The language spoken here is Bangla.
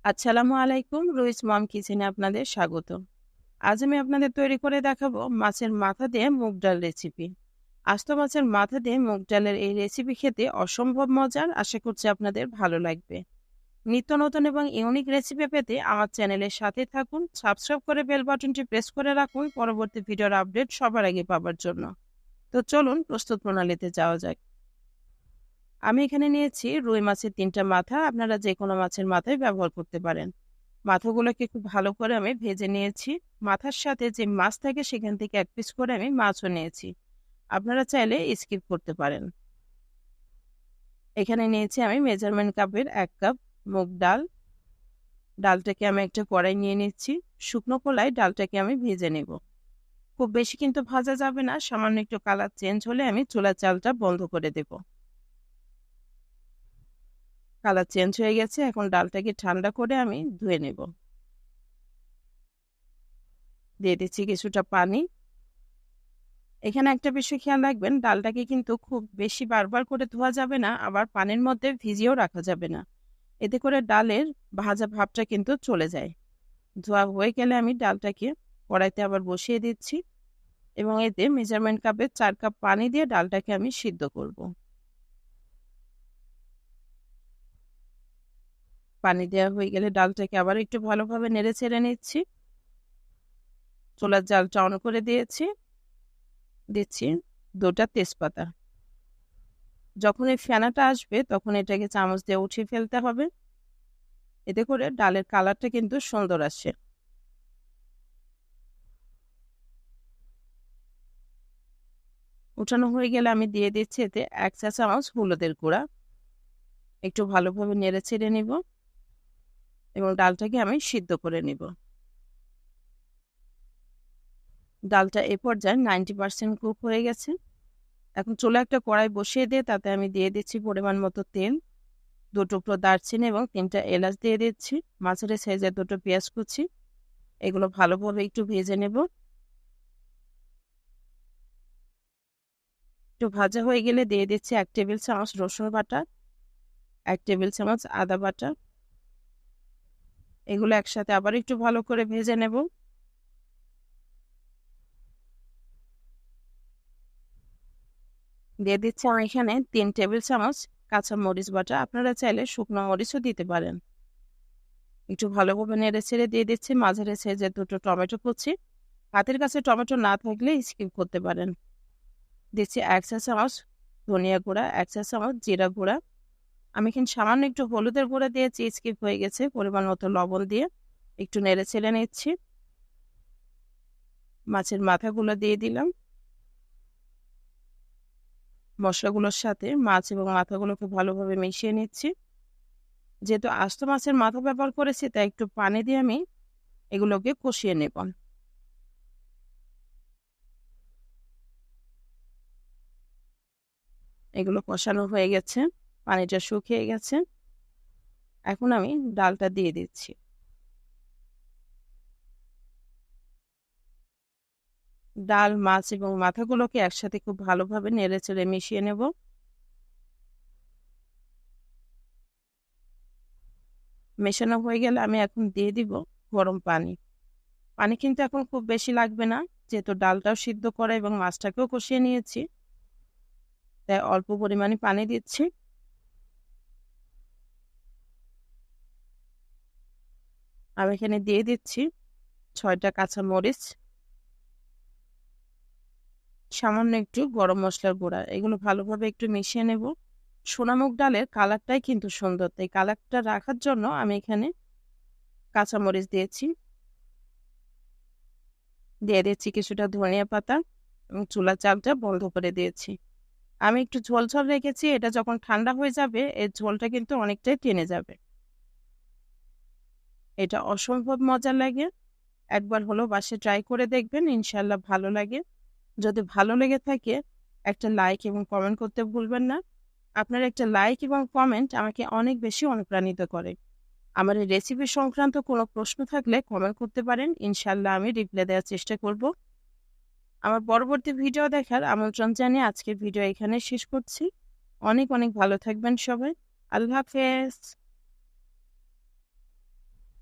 আসসালামু আলাইকুম, রুহিস মম কিচেনে আপনাদের স্বাগত। আজ আমি আপনাদের তৈরি করে দেখাবো মাছের মাথা দিয়ে মুগ ডাল রেসিপি। আস্ত মাছের মাথা দিয়ে মুগ ডালের এই রেসিপি খেতে অসম্ভব মজার, আশা করছি আপনাদের ভালো লাগবে। নিত্য নতুন এবং ইউনিক রেসিপি পেতে আমার চ্যানেলের সাথে থাকুন, সাবস্ক্রাইব করে বেল বাটনটি প্রেস করে রাখুন পরবর্তী ভিডিওর আপডেট সবার আগে পাওয়ার জন্য। তো চলুন প্রস্তুত প্রণালীতে যাওয়া যাক। আমি এখানে নিয়েছি রুই মাছের 3টা মাথা, আপনারা যে কোনো মাছের মাথায় ব্যবহার করতে পারেন। মাথাগুলোকে খুব ভালো করে আমি ভেজে নিয়েছি। মাথার সাথে যে মাছ থাকে সেখান থেকে 1 পিস করে আমি মাছও নিয়েছি। আপনারা চাইলে স্কিপ করতে পারেন। এখানে নিয়েছি আমি মেজারমেন্ট কাপের 1 কাপ মুগ ডাল। ডালটাকে আমি একটা কড়াই নিয়ে নিচ্ছি। শুকনো কড়াই ডালটাকে আমি ভেজে নেব। খুব বেশি কিন্তু ভাজা যাবে না, সামান্য একটু কালার চেঞ্জ হলে আমি চুলার জালটা বন্ধ করে দেব। কালার চেঞ্জ হয়ে গেছে, এখন ডালটাকে ঠান্ডা করে আমি ধুয়ে নেব। দিয়ে দিচ্ছি কিছুটা পানি। এখানে একটা বিষয় খেয়াল রাখবেন, ডালটাকে কিন্তু খুব বেশি বারবার করে ধোয়া যাবে না, আবার পানির মধ্যে ভিজিয়েও রাখা যাবে না। এতে করে ডালের ভাজা ভাবটা কিন্তু চলে যায়। ধোয়া হয়ে গেলে আমি ডালটাকে কড়াইতে আবার বসিয়ে দিচ্ছি এবং এতে মেজারমেন্ট কাপে 4 কাপ পানি দিয়ে ডালটাকে আমি সিদ্ধ করব। পানি দেওয়া হয়ে গেলে ডালটাকে আবার একটু ভালোভাবে নেড়ে চেড়ে নিচ্ছি। চুলার জালটা অন করে দিচ্ছি 2টা তেজপাতা। যখন এই ফেনাটা আসবে তখন এটাকে চামচ দিয়ে উঠিয়ে ফেলতে হবে। এতে করে ডালের কালারটা কিন্তু সুন্দর আসে। উঠানো হয়ে গেলে আমি দিয়ে দিচ্ছি এতে 1 চা চামচ হলুদের গুঁড়া। একটু ভালোভাবে নেড়ে ছেড়ে নিব এবং ডালটাকে আমি সিদ্ধ করে নিব। ডালটা এ পর্যায়ে 90% কুক হয়ে গেছে। এখন চুলা একটা কড়াই বসিয়ে দিয়ে তাতে আমি দিয়ে দিচ্ছি পরিমাণ মতো তেল, 2 টুকরো দারচিনি এবং 3টা এলাচ দিয়ে দিচ্ছি, মাঝারি সাইজের 2টো পেঁয়াজ কুচি। এগুলো ভালোভাবে একটু ভেজে নেব। একটু ভাজা হয়ে গেলে দিয়ে দিচ্ছি 1 টেবিল চামচ রসুন বাটা, 1 টেবিল চামচ আদা বাটা। এগুলো একসাথে আবার একটু ভালো করে ভেজে নেব। দিয়ে দিচ্ছি আমি এখানে 3 টেবিল চামচ কাঁচা মরিচ বাটা, আপনারা চাইলে শুকনো মরিচও দিতে পারেন। একটু ভালোভাবে নেড়ে ছেড়ে দিয়ে দিচ্ছি মাঝারি সাইজের 2টো টমেটো কুচি। হাতের কাছে টমেটো না থাকলে স্কিপ করতে পারেন। দিচ্ছি 1 চা চামচ ধনিয়া গুঁড়া, 1 চা চামচ জিরা গুঁড়া। আমি এখানে সামান্য একটু হলুদের গুঁড়া দিয়েছি, স্কিপ হয়ে গেছে। পরিমাণ মতো লবণ দিয়ে একটু নেড়ে ছেড়ে নিচ্ছি। মাছের মাথাগুলো দিয়ে দিলাম। মশলাগুলোর সাথে মাছ এবং মাথাগুলোকে ভালোভাবে মিশিয়ে নিচ্ছি। যেহেতু আস্ত মাছের মাথা ব্যবহার করেছি তাই একটু পানি দিয়ে আমি এগুলোকে কষিয়ে নেব। এগুলো কষানো হয়ে গেছে, পানিটা শুকিয়ে গেছে। এখন আমি ডালটা দিয়ে দিচ্ছি। ডাল, মাছ এবং মাথাগুলোকে একসাথে খুব ভালোভাবে নেড়ে চেড়ে মিশিয়ে নেব। মেশানো হয়ে গেলে আমি এখন দিয়ে দিব গরম পানি। পানি কিন্তু এখন খুব বেশি লাগবে না, যেহেতু ডালটাও সিদ্ধ করা এবং মাছটাকেও কষিয়ে নিয়েছি, তাই অল্প পরিমাণে পানি দিচ্ছি। আমি এখানে দিয়ে দিচ্ছি 6টা কাঁচা মরিচ, সামান্য একটু গরম মশলার গুঁড়া। এগুলো ভালোভাবে একটু মিশিয়ে নেব। সোনামুগ ডালের কালারটাই কিন্তু সুন্দর, তাই কালারটা রাখার জন্য আমি এখানে কাঁচা মরিচ দিয়েছি। দিয়ে দিচ্ছি কিছুটা ধনিয়া পাতা এবং চুলার জালটা বন্ধ করে দিয়েছি। আমি একটু ঝোল ঝোল রেখেছি, এটা যখন ঠান্ডা হয়ে যাবে এর ঝোলটা কিন্তু অনেকটাই টেনে যাবে। এটা অসম্ভব মজা লাগে। একবার হলো বাসায় ট্রাই করে দেখবেন, ইনশাল্লাহ ভালো লাগে। যদি ভালো লেগে থাকে একটা লাইক এবং কমেন্ট করতে ভুলবেন না। আপনার একটা লাইক এবং কমেন্ট আমাকে অনেক বেশি অনুপ্রাণিত করে। আমার এই রেসিপি সংক্রান্ত কোনো প্রশ্ন থাকলে কমেন্ট করতে পারেন, ইনশাল্লাহ আমি রিপ্লাই দেওয়ার চেষ্টা করব। আমার পরবর্তী ভিডিও দেখার আমন্ত্রণ জানিয়ে আজকের ভিডিও এখানে শেষ করছি। অনেক অনেক ভালো থাকবেন সবাই। আল্লাহ হাফেজ।